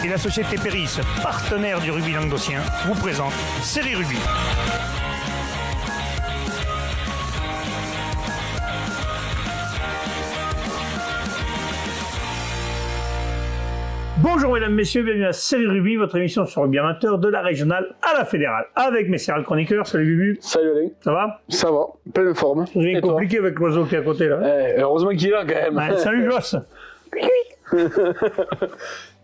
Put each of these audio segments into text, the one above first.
et la société Péris, partenaire du rugby languedocien, vous présente Série Rugby. Bonjour mesdames, messieurs, bienvenue à Série Rugby, votre émission sur le rugby amateur de la régionale à la fédérale. Avec mes sérieux chroniqueurs, salut Bubu. Salut Alain. Ça va? Ça va, pleine forme. C'est compliqué avec l'oiseau qui est à côté là. Heureusement qu'il est là quand même. Ouais, salut Joss.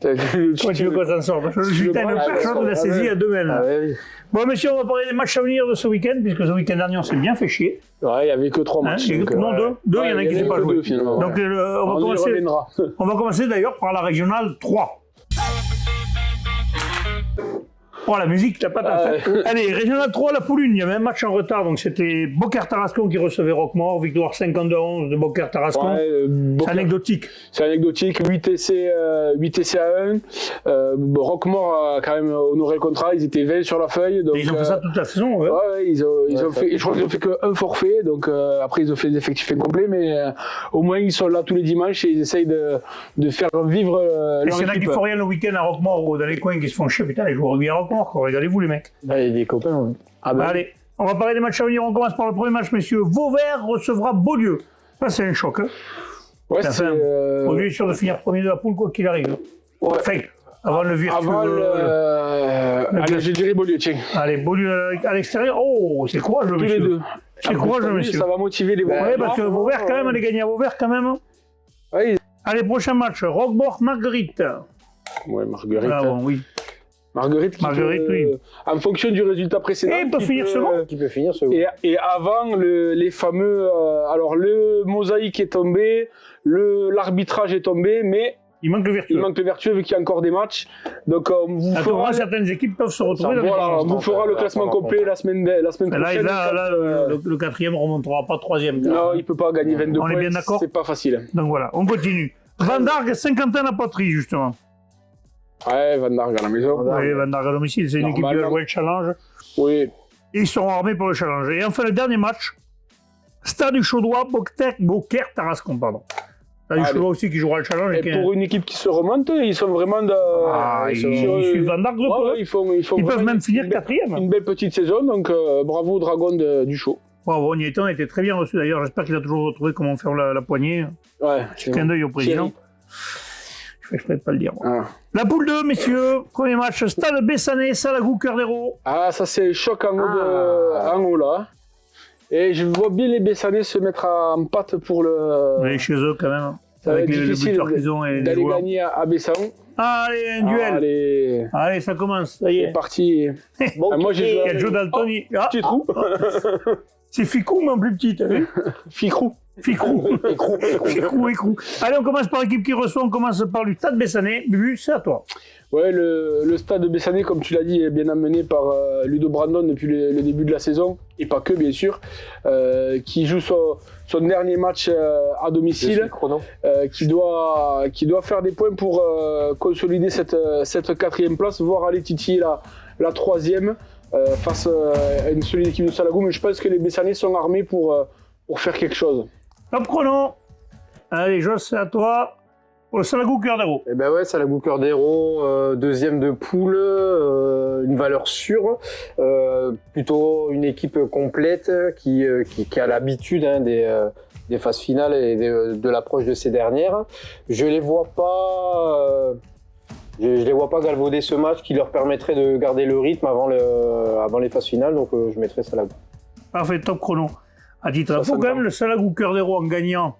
Toi, tu veux quoi s'en sort? Putain, le perchon de la saisie à deux mains. Ah, ouais. Bon, messieurs, on va parler des matchs à venir de ce week-end, puisque ce week-end dernier, on s'est bien fait chier. Ouais, il n'y avait que 3 matchs. Non, deux, il y en a qui ne sont pas joués. Donc, on va commencer d'ailleurs par la régionale 3. Oh, la musique, t'as pas ta fait. Allez, Régional 3, la poule 1, il y avait un match en retard, donc c'était Beaucaire-Tarascon qui recevait Roquemort, victoire 52-11 de Beaucaire-Tarascon. C'est anecdotique. C'est anecdotique, 8 essais à 1. Roquemort a quand même honoré le contrat, ils étaient 20 sur la feuille. Donc, et ils ont fait ça toute la saison, ouais. Ouais, ils ont fait, je crois qu'ils ont fait qu'un forfait, donc après ils ont fait des effectifs incomplets, mais au moins ils sont là tous les dimanches et ils essayent de faire vivre leur équipe. Et s'il y en a qui font rien le week-end à Roquemort ou dans les coins qui se font chier, putain, les joueurs bien à Roquemort. Regardez-vous les mecs. Il y a des copains. Ouais. Ah ben. Allez, on va parler des matchs à venir. On commence par le premier match, messieurs. Vauvert recevra Beaulieu. Ça, c'est un choc. Hein. Ouais, c'est. Beaulieu est sûr de finir premier de la poule, quoi qu'il arrive. Ouais. Enfin, avant le virtueux. Allez, je dirais Beaulieu, tiens. Allez, Beaulieu à l'extérieur. Oh, c'est courageux, tous monsieur. les deux. C'est courageux, monsieur. Ça va motiver les Vauvert. Ouais, parce que Vauvert, quand même, on est gagné à Vauvert, quand même. Ouais. Allez, prochain match. Roquemort-Marguerite. Ouais, Marguerite. Ah bon, oui. Marguerite, oui. En fonction du résultat précédent. Et il peut finir second. Qui peut finir second. Et avant, les fameux. Alors, le mosaïque est tombé, l'arbitrage est tombé, mais. Il manque le vertueux. Il manque le vertueux vu qu'il y a encore des matchs. Donc, on vous fera. Certaines équipes peuvent se retrouver dans on vous fera le classement complet la semaine prochaine. Là, le quatrième ne remontera pas troisième. Non, il ne peut pas gagner 22 points. On est bien d'accord. C'est pas facile. Donc voilà, on continue. Van Dargue, Saint-Quentin-la-Poterie, justement. Ouais, Van Dargue à la maison. Oui, Van Dargue à domicile, c'est une équipe qui va jouer le challenge. Oui. Ils seront armés pour le challenge. Et enfin, le dernier match, Stade du Chaudois, Beaucaire-Tarascon, pardon. Stade du Chaudois aussi qui jouera le challenge. Et pour une équipe qui se remonte, ils sont vraiment de... ils suivent Van Dargue de peu. Ils peuvent même finir quatrième. Une belle petite saison, donc bravo aux Dragons du Chaud. Bravo, on y était, on a été très bien reçus d'ailleurs. J'espère qu'il a toujours retrouvé comment faire la poignée. Ouais. Clin d'œil au président. Je fais exprès de pas le dire. Ah. La poule 2, messieurs. Premier match, Stade Bessanet, Salagou, Cœur d'Hérault. Ah, ça c'est choc en haut là. Et je vois bien les Bessanais se mettre en patte pour le... Oui, chez eux quand même. Ça avec va être difficile d'aller gagner à Bessan. Allez, un duel. Allez, ça commence, ça y est. C'est parti. Bon, moi j'ai joué. Joe Dalton. Petit trou. C'est Ficou, mais en plus petit, t'as vu? Ficrou. Écrou. Allez, on commence par l'équipe qui reçoit. On commence par le Stade Bessanet. Bubu, c'est à toi. Ouais, le Stade de Bessanet, comme tu l'as dit, est bien amené par Ludo Brandon depuis le début de la saison, et pas que, bien sûr, qui joue son dernier match à domicile, qui doit faire des points pour consolider cette quatrième place, voire aller titiller la troisième face à une solide équipe de Salagou. Mais je pense que les Bessanais sont armés pour faire quelque chose. Top chrono. Allez, Joss, c'est à toi. Au Salagou Cœur d'Hérault. Eh ben ouais, Salagou Cœur d'Hérault, deuxième de poule, une valeur sûre, plutôt une équipe complète qui a l'habitude des phases finales et de l'approche de ces dernières. Je les vois pas galvauder ce match qui leur permettrait de garder le rythme avant les phases finales, donc je mettrais Salagou. Parfait, top chrono. À titre info, quand même, le Salagou Cœur d'Hérault en gagnant,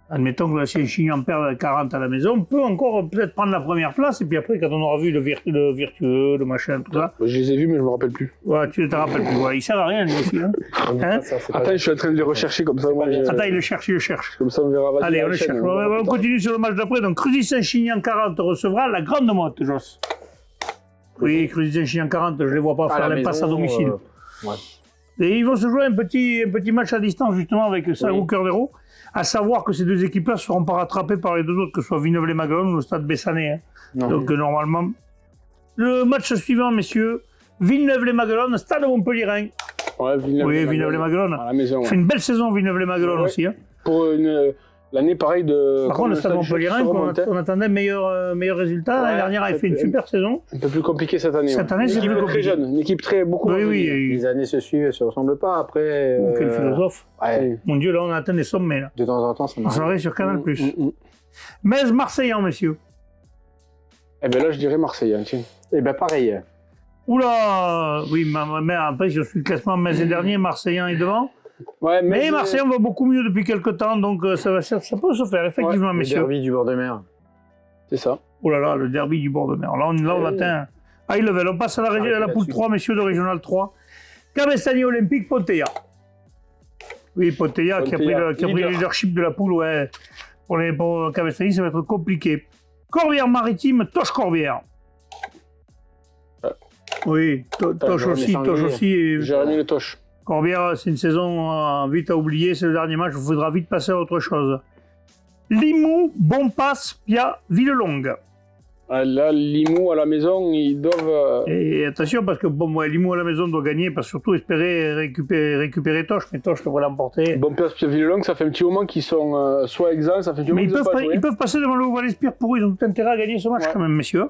admettons que la Saint-Chinian perde 40 à la maison, on peut encore peut-être prendre la première place, et puis après, quand on aura vu le virtueux, le machin, tout ça... Je les ai vus, mais je me rappelle plus. Ouais, tu ne te rappelles plus. Ouais, il sert à rien, lui aussi. Hein. Attends, je suis en train de les rechercher comme ça. Attends, il le cherche. Comme ça, on verra. Allez, on le cherche. On continue sur le match d'après. Donc, Cruzy Saint-Chinian 40 recevra la Grande Motte, Joss. Oui, Cruzy Saint-Chinian 40, je ne les vois pas faire l'impasse à domicile. Ouais. Et ils vont se jouer un petit match à distance, justement, avec Salagou Cœur d'Hérault. À savoir que ces deux équipes-là ne seront pas rattrapées par les deux autres, que ce soit Villeneuve-les-Maguelones ou le Stade Bessanet. Hein. Donc, normalement. Le match suivant, messieurs, Villeneuve-les-Maguelones, Stade Montpellierin. Ouais, Villeneuve-les-Maguelones. À la maison. Fait une belle saison, Villeneuve-les-Maguelones aussi. Hein. Pour L'année, pareil, de. Par contre, le Stade Montpellierin, on attendait meilleur résultat. L'année dernière, il fait une super saison. Un peu plus compliqué cette année. Cette année, c'est plus compliqué. Très jeune, une équipe beaucoup. Oui. Les années se suivent et se ressemblent pas. Après. Quel philosophe. Ouais. Mon Dieu, là, on a atteint des sommets. Là. De temps en temps, ça On marche. s'arrête sur Canal+. Metz, Marseillan, messieurs. Eh bien là, je dirais Marseille, tiens. Eh ben pareil. Oula. Oui, mais après, si je suis le classement, Metz est dernier, Marseillan est devant. Ouais, mais Marseillan va beaucoup mieux depuis quelques temps, donc ça peut se faire, effectivement, messieurs. Le derby du bord de mer. C'est ça. Oh là là, le derby du bord de mer. Là, on atteint. Ah, il level. On passe à la poule 3, messieurs, de Régional 3. Cabestany Olympique, Ponteilla. Oui, Ponteilla qui a pris le leadership de la poule, ouais. Pour Cabestany, ça va être compliqué. Corbière Maritime, Toch Corbière. Oui, Toch aussi. Jérémy Le Toch. Corbière, c'est une saison vite à oublier, c'est le dernier match, il faudra vite passer à autre chose. Limoux, Bonpass, Pia, Villelongue. Là, Limoux à la maison, ils doivent. Et attention, parce que Limoux à la maison doit gagner, parce que surtout espérer récupérer Toch, mais Toch devrait l'emporter. Bonpass, Pia, Villelongue, ça fait un petit moment qu'ils sont soit exempts, ça fait un petit moment qu'ils n'ont pas joué. Ils peuvent passer devant le Val-Espire pour eux, ils ont tout intérêt à gagner ce match quand même, messieurs.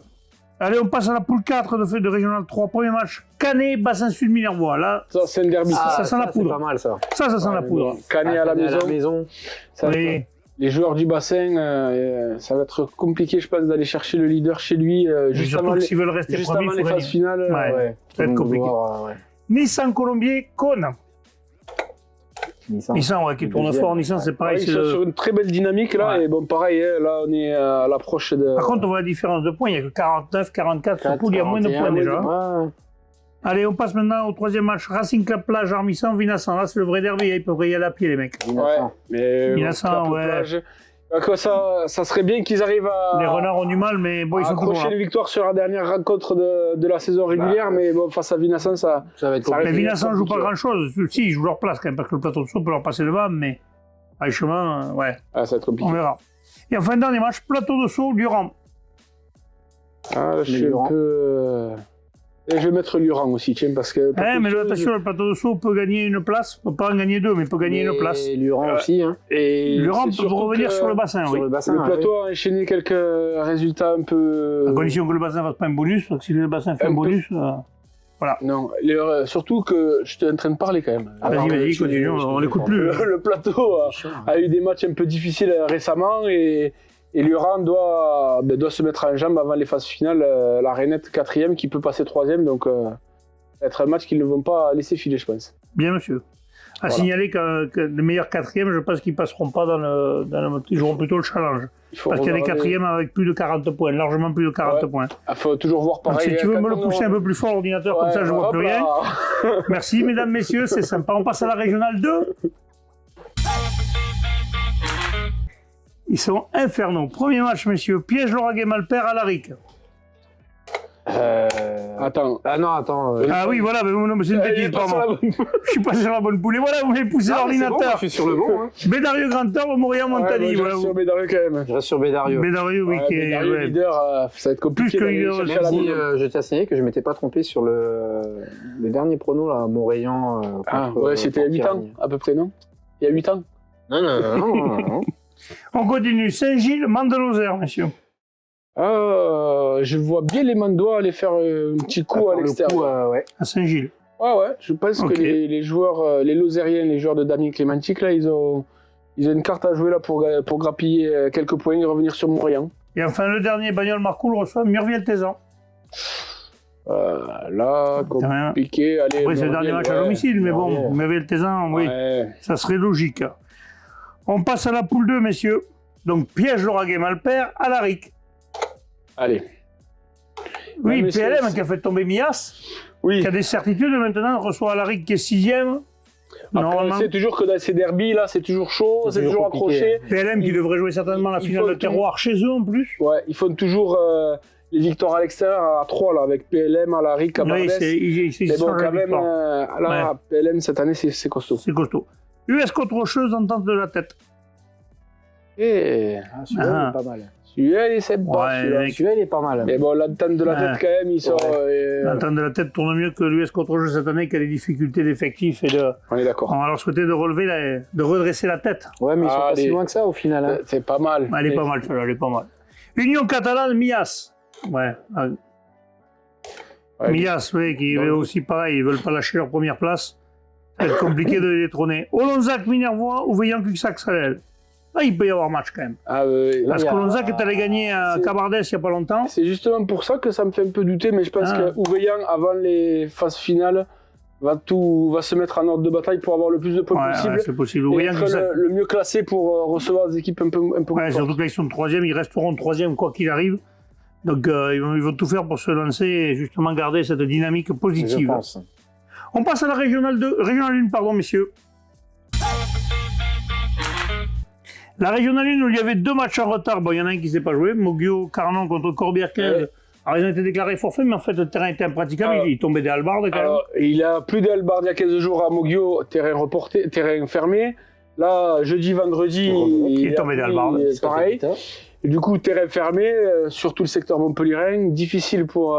Allez, on passe à la poule 4 de Régional 3. Premier match, Canet, Bassin Sud, Minervois. Là, ça, c'est un derby. Ça sent la poudre. C'est pas mal, ça. Ça sent la poudre. Canet à la maison. Ça oui. Les joueurs du bassin, ça va être compliqué, je pense, d'aller chercher le leader chez lui juste avant les phases finales. Ouais. Ça va être compliqué. Nissan Colombier, Cône. Nissan, ouais, qui tourne fort. Nissan, c'est pareil. Ils sont sur une très belle dynamique, là. Ouais. Et bon, pareil, là, on est à l'approche de. Par contre, on voit la différence de points. Il n'y a que 49, 44. Il y a moins de points déjà. Ouais. Allez, on passe maintenant au troisième match. Racing Club Plage, Armissan, Vinassan. Là, c'est le vrai derby. Ils peuvent y aller à pied, les mecs. Ouais, mais Vinassan, ouais. Ça serait bien qu'ils arrivent à. Les renards ont du mal, mais bon, ils sont toujours là. Accrocher les victoires sur la dernière rencontre de la saison régulière, mais bon, face à Vinassan, ça va être compliqué. Mais Vinassan ne joue pas grand-chose. Si, ils jouent leur place quand même, parce que le plateau de saut peut leur passer devant, mais à chemin, ouais. Ah, ça va être compliqué. On verra. Et enfin, dernier match, plateau de saut, Luran. Ah, je suis un peu. Et je vais mettre Luran aussi, tiens, parce que. Mais attention, le plateau de saut peut gagner une place, peut pas en gagner deux, mais peut gagner une place. Et Luran aussi, hein. Et Luran peut revenir sur le bassin, oui. Le plateau a enchaîné quelques résultats un peu. À condition que le bassin ne fasse pas un bonus, parce que si le bassin fait un bonus, voilà. Non, surtout que je suis en train de parler quand même. Vas-y, continue, on l'écoute plus. Le plateau a eu des matchs un peu difficiles récemment et Luran doit se mettre en jambe avant les phases finales. La Rainette 4e qui peut passer 3e, donc ça va être un match qu'ils ne vont pas laisser filer, je pense. Bien, monsieur. À signaler que les meilleurs 4e, je pense qu'ils ne passeront pas ils joueront plutôt le challenge. Parce qu'il y a des 4e avec plus de 40 points, largement plus de 40 points. Il faut toujours voir pareil. Donc, si tu veux me le pousser un peu plus fort, l'ordinateur, comme ça je ne vois plus rien. Merci, mesdames, messieurs, c'est sympa. On passe à la Régionale 2. Ils sont infernaux. Premier match, messieurs. Piège Lauragais Malpère à Laric. Attends. Ah non, attends. Ah oui, voilà, mais c'est une bêtise, pardon. Je suis passé sur la bonne poule. Et voilà, vous voulez pousser l'ordinateur. Bon, je suis sur le bon. Hein. Bédarieux Grand-Or, Montréal, Montagny. Je reste sur Bédarieux quand même. Je reste sur Bédarieux. Bédarieux, oui. Bédarieux leader, ça va être compliqué. Plus que leader. Même si je tiens à signaler que je ne m'étais pas trompé sur le dernier prono, là, Montréal. Ouais, c'était il y a 8 ans, à peu près, non? Il y a 8 ans. Non. On continue. Saint-Gilles, Mandelauzer, messieurs. Je vois bien les Mandois aller faire un petit coup à l'extérieur. Ouais. À Saint-Gilles. Ouais, je pense que les joueurs, les Lozériens, les joueurs de Damien Clémentic, là, ils ont une carte à jouer là pour grappiller quelques points et revenir sur Montréal. Et enfin, le dernier, Bagnoles Marcoul reçoit Murviel-Tézan. Là, compliqué. Allez, après, c'est le dernier match à domicile, mais bon, Murviel-Tézan, oui, ça serait logique. On passe à la poule 2, messieurs. Donc, Piège Lauragais Malpère à Laric. Allez. Oui, PLM qui a fait tomber Mias, qui a des certitudes maintenant, reçoit Alaric qui est 6e. On sait toujours que dans ces derbies, là, c'est toujours chaud, c'est toujours accroché. PLM qui devrait jouer certainement la finale de terroir chez eux en plus. Ouais, ils font toujours les victoires à l'extérieur à 3, là, avec PLM, Alaric, Cabardès. Mais bon, quand même, là, PLM, cette année, c'est costaud. C'est costaud. US contre Rocheuse, entente de la tête. Celui-là, il est pas mal. Celui-là, il est sympa. Ouais, Celui-là, il est pas mal. Mais bon, l'entente de la tête, quand même, il sort. L'entente de la tête tourne mieux que l'US contre-jeu cette année, qui a des difficultés d'effectifs. On est d'accord. On va leur souhaiter de redresser la tête. Ouais, mais ils sont pas si loin que ça au final. Hein. C'est pas mal. Elle est pas mal, celle-là, elle est pas mal. Union catalane, Mias. Ouais. Mias, oui, qui est aussi pareil, ils veulent pas lâcher leur première place. Ça va être compliqué de les détrôner. Olonzac, Minervois ou Veillant Cuxac Salel. Là, il peut y avoir match quand même. Parce qu'Olonzac est allé gagner à Cabardès il n'y a pas longtemps. C'est justement pour ça que ça me fait un peu douter, mais je pense que Ouveillant, avant les phases finales, va se mettre en ordre de bataille pour avoir le plus de points possible. Ouais, c'est possible. Et être le mieux classé pour recevoir des équipes un peu ouais, surtout que là, ils sont 3e, ils resteront 3e quoi qu'il arrive. Donc ils vont tout faire pour se lancer et justement garder cette dynamique positive. Je pense. On passe à la régionale 2, régionale 1, pardon, messieurs. La régionale 1, où il y avait 2 matchs en retard. Bon, il y en a un qui ne s'est pas joué, Moggio Carnon contre Corbière 15. Ouais. Alors, ils ont été déclarés forfaits, mais en fait, le terrain était impraticable. Il tombait des halbardes quand même. Il a plus d'halbardes il y a 15 jours à Moggio, terrain reporté, terrain fermé. Là, jeudi, vendredi, il est tombé des halbardes. Pareil. Et du coup, terrain fermé, sur tout le secteur montpelliérain. Difficile pour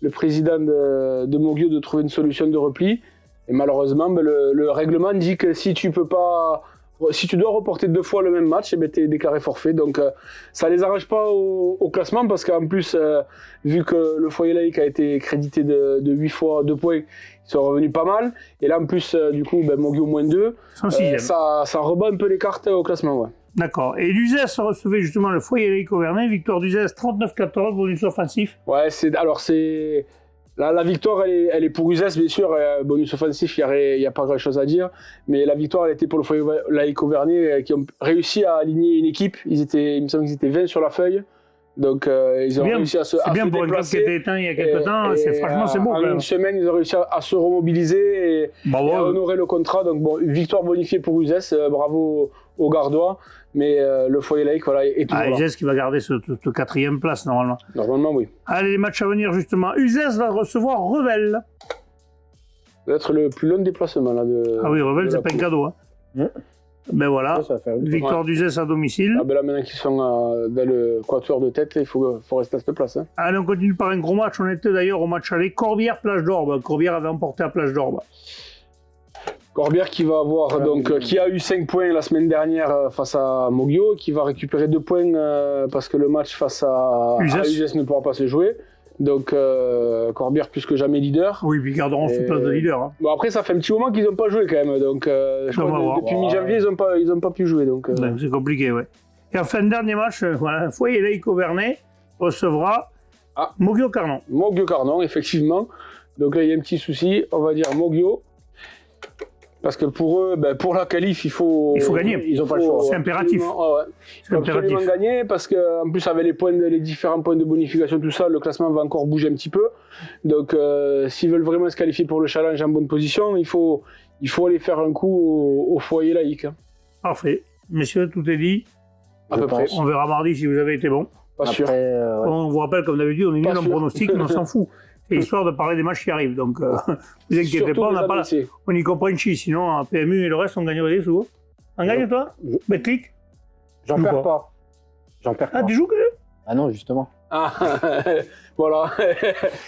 le président de Moggio de trouver une solution de repli. Et malheureusement, le règlement dit que si tu dois reporter 2 fois le même match, tu es déclaré forfait. Donc ça les arrange pas au classement parce qu'en plus, vu que le foyer laïque a été crédité de 8 fois 2 points, ils sont revenus pas mal. Et là en plus, du coup, Moggio -2, ça rebat un peu les cartes au classement. Ouais. D'accord. Et l'UZES recevait justement le foyer laïque Auvernais, victoire d'UZES 39-14, bonus offensif. Ouais, la victoire, elle est pour UZES, bien sûr. Bonus offensif, il n'y a pas grand-chose à dire. Mais la victoire, elle était pour le foyer laïque Auvernais qui ont réussi à aligner une équipe. Il me semble qu'ils étaient 20 sur la feuille. Donc, ils ont réussi à se déplacer. C'est bien pour un club qui était éteint il y a quelques temps. Franchement, c'est beau. En une semaine, ils ont réussi à se remobiliser et à honorer le contrat. Donc, bon, victoire bonifiée pour UZES. Bravo aux Gardois. Mais le foyer laïque, voilà, est toujours là. UZES qui va garder cette 4e place, normalement. Normalement, oui. Allez, les matchs à venir, justement. UZES va recevoir Revel. Ça va être le plus long déplacement, là. Ah oui, Revel, c'est pas un cadeau. Hein. Ben voilà, victoire d'UZES à domicile. Là, maintenant qu'ils sont dans le quatuor de tête, il faut rester à cette place. Hein. Allez, on continue par un gros match. On était d'ailleurs au match aller Corbière-Plage d'Orbe. Corbière avait emporté à Plage d'Orbe. Corbière qui va avoir qui a eu 5 points la semaine dernière face à Moggio, qui va récupérer 2 points parce que le match face à UZES ne pourra pas se jouer. Donc Corbière plus que jamais leader. Oui, puis garderont cette place de leader. Hein. Bon, après ça fait un petit moment qu'ils n'ont pas joué quand même, donc je crois depuis mi-janvier ils n'ont pas pu jouer. Donc c'est compliqué, ouais. Et enfin dernier match, voilà, foyer laïque Auvernais recevra Moggio Carnon. Moggio Carnon, effectivement. Donc là il y a un petit souci, on va dire Moggio. Parce que pour eux, pour la qualif, il faut gagner. Ils ont pas le choix. C'est impératif. C'est absolument gagner parce qu'en plus avec les différents points de bonification, tout ça, le classement va encore bouger un petit peu. Donc s'ils veulent vraiment se qualifier pour le challenge en bonne position, il faut aller faire un coup au foyer laïque. Parfait. Messieurs, tout est dit. À peu près. On verra mardi si vous avez été bon. Pas sûr. On vous rappelle, comme d'habitude, on est nul en pronostic, mais on s'en fout. C'est histoire de parler des matchs qui arrivent. Donc, vous inquiétez pas, on y comprend une chi. Sinon, en PMU et le reste, on gagnerait des sous. On gagne, toi Betclic J'en perds pas. Ah, tu joues que Ah non, justement. Voilà.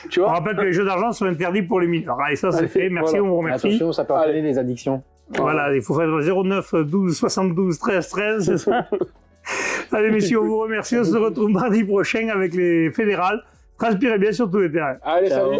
Tu vois. On rappelle que les jeux d'argent sont interdits pour les mineurs. Allez, ça, c'est fait. Merci, on vous remercie. Attention, ça peut entraîner des addictions. Voilà, il faut faire 09 12 72 13 13, c'est ça. Allez, messieurs, on vous remercie. On se retrouve mardi prochain avec les fédérales. Transpirez bien sur tous les terrains. Allez, salut.